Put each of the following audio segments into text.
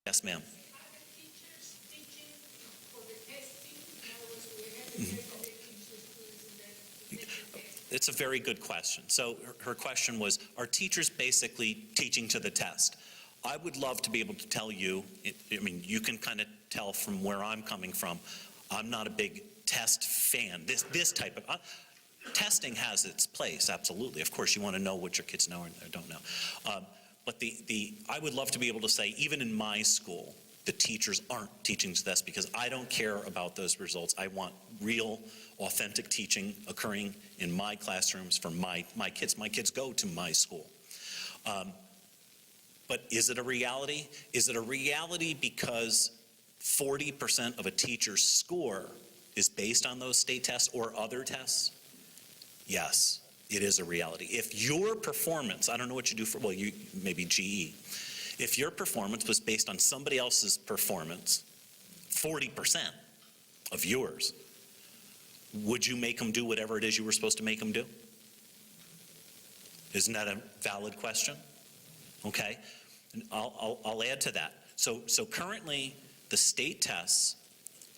Yes, ma'am. It's a very good question. So her question was, are teachers basically teaching to the test? I would love to be able to tell you, I mean, you can kind of tell from where I'm coming from, I'm not a big test fan. This type of, testing has its place, absolutely. Of course, you want to know what your kids know or don't know. But I would love to be able to say, even in my school, the teachers aren't teaching to this because I don't care about those results. I want real, authentic teaching occurring in my classrooms for my kids. My kids go to my school. But is it a reality? Is it a reality because 40% of a teacher's score is based on those state tests or other tests? Yes, it is a reality. If your performance, I don't know what you do for, well, you maybe GE. If your performance was based on somebody else's performance, 40% of yours, would you make them do whatever it is you were supposed to make them do? Isn't that a valid question? Okay, and I'll add to that. So currently, the state tests,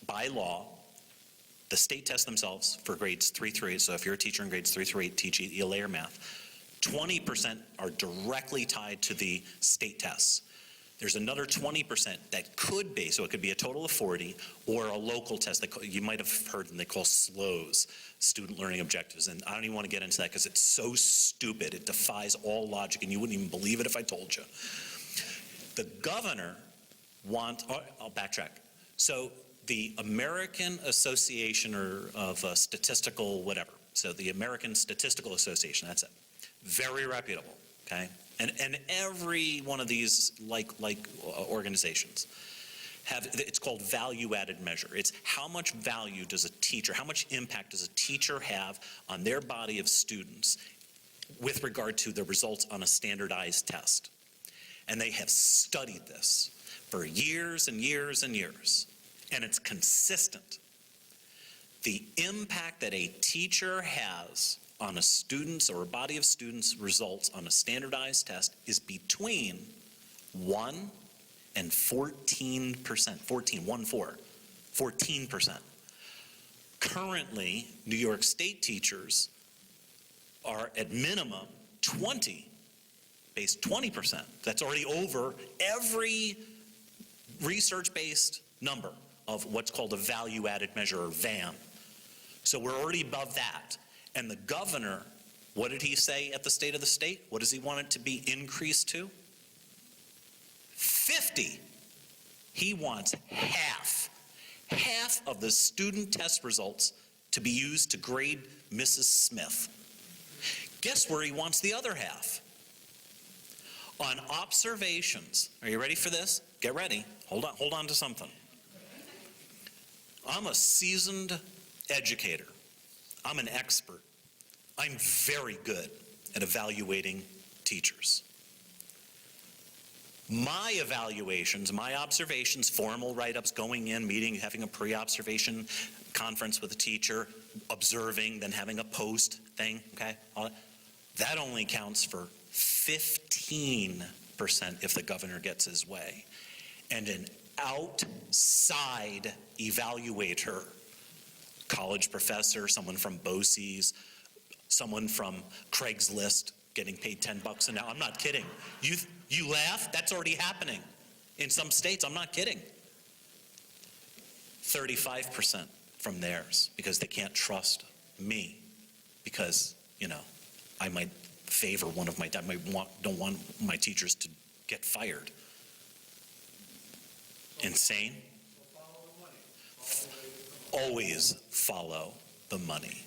by law, the state tests themselves for grades 3 through 8, so if you're a teacher in grades 3 through 8, teach ELA or math, 20% are directly tied to the state tests. There's another 20% that could be, so it could be a total of 40, or a local test that you might have heard them, they call SLOs, student learning objectives, and I don't even want to get into that because it's so stupid, it defies all logic, and you wouldn't even believe it if I told you. The governor I'll backtrack. So the American Association of Statistical whatever, so the American Statistical Association, that's it, very reputable, okay? And every one of these like organizations it's called value-added measure. It's how much value does a teacher, how much impact does a teacher have on their body of students with regard to the results on a standardized test. And they have studied this for years and years and years, and it's consistent. The impact that a teacher has on a student's or a body of students' results on a standardized test is between 1 and 14%, 14%. Currently, New York State teachers are at minimum 20%. That's already over every research-based number of what's called a value-added measure, or VAM. So we're already above that. And the governor, what did he say at the State of the State? What does he want it to be increased to? 50. He wants half of the student test results to be used to grade Mrs. Smith. Guess where he wants the other half? On observations. Are you ready for this? Get ready. Hold on to something. I'm a seasoned educator. I'm an expert. I'm very good at evaluating teachers. My evaluations, my observations, formal write-ups, going in, meeting, having a pre-observation conference with a teacher, observing, then having a post thing, okay? That only counts for 15% if the governor gets his way. And an outside evaluator, college professor, someone from BOCES, someone from Craigslist getting paid $10 an hour. I'm not kidding. You laugh? That's already happening in some states. I'm not kidding. 35% from theirs because they can't trust me because, you know, I might favor one of my, don't want my teachers to get fired. Insane? Always follow the money.